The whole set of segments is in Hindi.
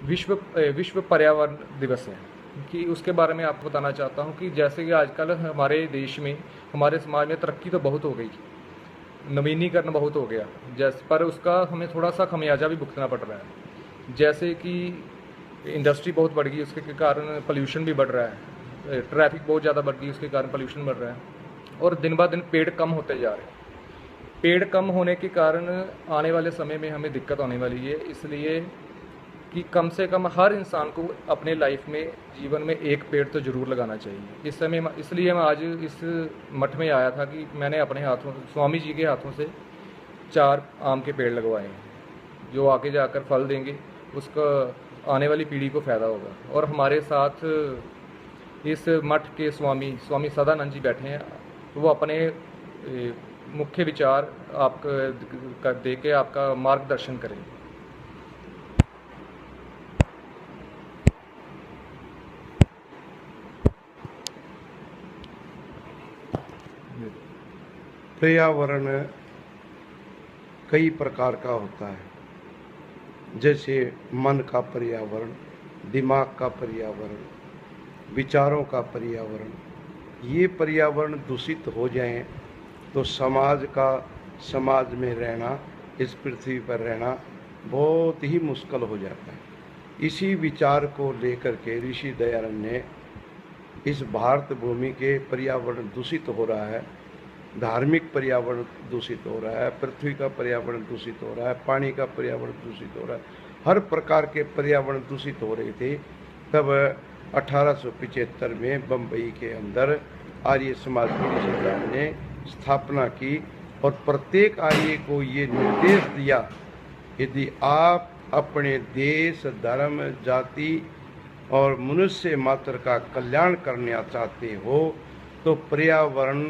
विश्व पर्यावरण दिवस है कि उसके बारे में आपको बताना चाहता हूँ कि जैसे कि आजकल हमारे देश में, हमारे समाज में तरक्की तो बहुत हो गई, नवीनीकरण बहुत हो गया, जैसे पर उसका हमें थोड़ा सा खमियाजा भी भुगतना पड़ रहा है। जैसे कि इंडस्ट्री बहुत बढ़ गई, उसके कारण पोल्यूशन भी बढ़ रहा है, ट्रैफिक बहुत ज़्यादा बढ़ गई, उसके कारण पोल्यूशन बढ़ रहा है, और दिन ब दिन पेड़ कम होते जा रहे हैं। पेड़ कम होने के कारण आने वाले समय में हमें दिक्कत होने वाली है, इसलिए कि कम से कम हर इंसान को अपने लाइफ में, जीवन में एक पेड़ तो ज़रूर लगाना चाहिए। इस समय इसलिए मैं आज इस मठ में आया था कि मैंने अपने हाथों, स्वामी जी के हाथों से 4 आम के पेड़ लगवाए हैं, जो आगे जाकर फल देंगे, उसका आने वाली पीढ़ी को फ़ायदा होगा। और हमारे साथ इस मठ के स्वामी स्वामी सदानंद जी बैठे हैं, वो अपने मुख्य विचार आपका दे के आपका मार्गदर्शन करेंगे। पर्यावरण कई प्रकार का होता है, जैसे मन का पर्यावरण, दिमाग का पर्यावरण, विचारों का पर्यावरण। ये पर्यावरण दूषित हो जाएं तो समाज में रहना, इस पृथ्वी पर रहना बहुत ही मुश्किल हो जाता है। इसी विचार को लेकर के ऋषि दयानंद ने इस भारत भूमि के पर्यावरण दूषित हो रहा है, धार्मिक पर्यावरण दूषित हो रहा है, पृथ्वी का पर्यावरण दूषित हो रहा है, पानी का पर्यावरण दूषित हो रहा है, हर प्रकार के पर्यावरण दूषित हो रहे थे। तब 1875 में बम्बई के अंदर आर्य समाज की ऋषि ने स्थापना की और प्रत्येक आर्य को ये निर्देश दिया, यदि आप अपने देश, धर्म, जाति और मनुष्य मात्र का कल्याण करना चाहते हो तो पर्यावरण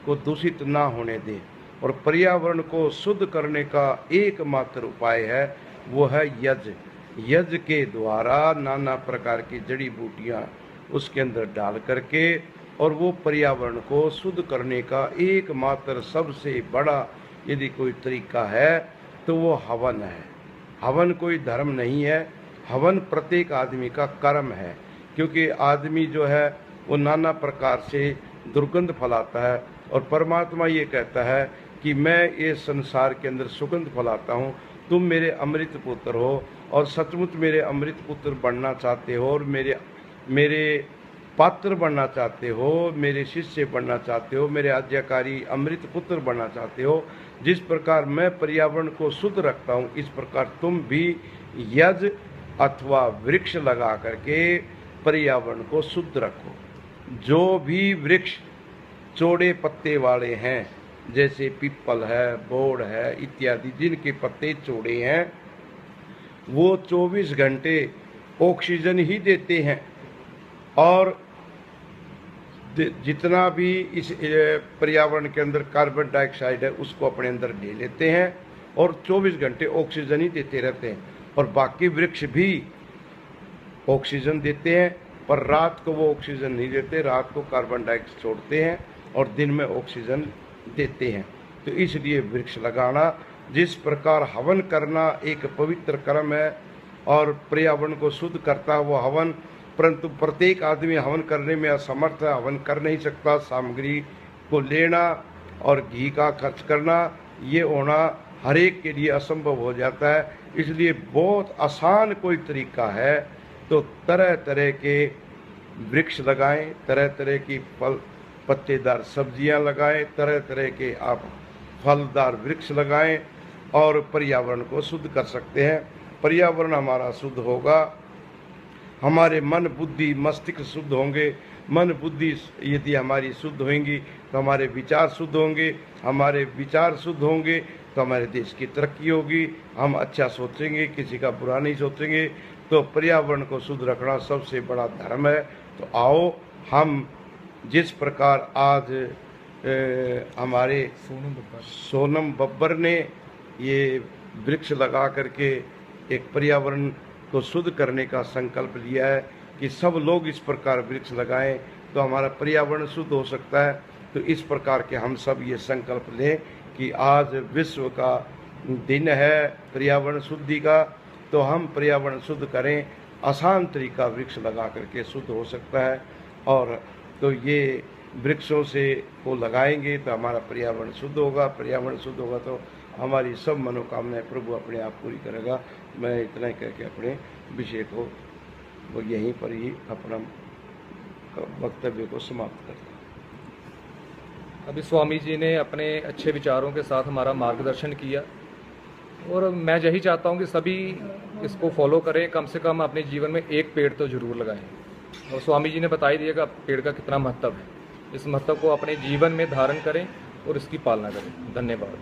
को दूषित ना होने दें। और पर्यावरण को शुद्ध करने का एकमात्र उपाय है, वो है यज्ञ। यज्ञ के द्वारा नाना प्रकार की जड़ी बूटियाँ उसके अंदर डाल करके, और वो पर्यावरण को शुद्ध करने का एकमात्र सबसे बड़ा यदि कोई तरीका है तो वो हवन है। हवन कोई धर्म नहीं है, हवन प्रत्येक आदमी का कर्म है, क्योंकि आदमी जो है वो नाना प्रकार से दुर्गंध फैलाता है, और परमात्मा ये कहता है कि मैं ये संसार के अंदर सुगंध फैलाता हूँ, तुम मेरे अमृत पुत्र हो, और सचमुच मेरे अमृत पुत्र बनना चाहते हो और मेरे पात्र बनना चाहते हो, मेरे शिष्य बनना चाहते हो, मेरे आज्ञाकारी अमृत पुत्र बनना चाहते हो। जिस प्रकार मैं पर्यावरण को शुद्ध रखता हूँ, इस प्रकार तुम भी यज्ञ अथवा वृक्ष लगा करके पर्यावरण को शुद्ध रखो। जो भी वृक्ष चौड़े पत्ते वाले हैं, जैसे पीपल है, बोड़ है इत्यादि, जिनके पत्ते चौड़े हैं, वो 24 घंटे ऑक्सीजन ही देते हैं, और जितना भी इस पर्यावरण के अंदर कार्बन डाइऑक्साइड है उसको अपने अंदर ले लेते हैं, और 24 घंटे ऑक्सीजन ही देते रहते हैं। और बाकी वृक्ष भी ऑक्सीजन देते हैं, पर रात को वो ऑक्सीजन नहीं देते, रात को कार्बन डाइऑक्साइड छोड़ते हैं और दिन में ऑक्सीजन देते हैं। तो इसलिए वृक्ष लगाना, जिस प्रकार हवन करना एक पवित्र कर्म है और पर्यावरण को शुद्ध करता है वो हवन, परंतु प्रत्येक आदमी हवन करने में असमर्थ है, हवन कर नहीं सकता। सामग्री को लेना और घी का खर्च करना, ये होना हर एक के लिए असंभव हो जाता है। इसलिए बहुत आसान कोई तरीका है, तो तरह तरह के वृक्ष लगाएं, तरह तरह की फल पत्तेदार सब्जियां लगाएं, तरह तरह के आप फलदार वृक्ष लगाएं और पर्यावरण को शुद्ध कर सकते हैं। पर्यावरण हमारा शुद्ध होगा, हमारे मन बुद्धि मस्तिष्क शुद्ध होंगे। मन बुद्धि यदि हमारी शुद्ध होंगी तो हमारे विचार शुद्ध होंगे, हमारे विचार शुद्ध होंगे तो हमारे देश की तरक्की होगी। हम अच्छा सोचेंगे, किसी का बुरा नहीं सोचेंगे। तो पर्यावरण को शुद्ध रखना सबसे बड़ा धर्म है। तो आओ हम जिस प्रकार आज हमारे सोनम बब्बर ने ये वृक्ष लगा करके एक पर्यावरण को शुद्ध करने का संकल्प लिया है कि सब लोग इस प्रकार वृक्ष लगाएं तो हमारा पर्यावरण शुद्ध हो सकता है। तो इस प्रकार के हम सब ये संकल्प लें कि आज विश्व का दिन है पर्यावरण शुद्धि का, तो हम पर्यावरण शुद्ध करें आसान तरीका वृक्ष लगा करके शुद्ध हो सकता है। और तो ये वृक्षों से को लगाएंगे तो हमारा पर्यावरण शुद्ध होगा, पर्यावरण शुद्ध होगा तो हमारी सब मनोकामनाएं प्रभु अपने आप पूरी करेगा। मैं इतना ही कह के अपने विषय को वो यहीं पर ही अपना वक्तव्य को समाप्त करता हूँ। अभी स्वामी जी ने अपने अच्छे विचारों के साथ हमारा मार्गदर्शन किया और मैं यही चाहता हूँ कि सभी इसको फॉलो करें, कम से कम अपने जीवन में एक पेड़ तो जरूर लगाएं। और स्वामी जी ने बता ही दिया कि पेड़ का कितना महत्व है। इस महत्व को अपने जीवन में धारण करें और इसकी पालना करें। धन्यवाद।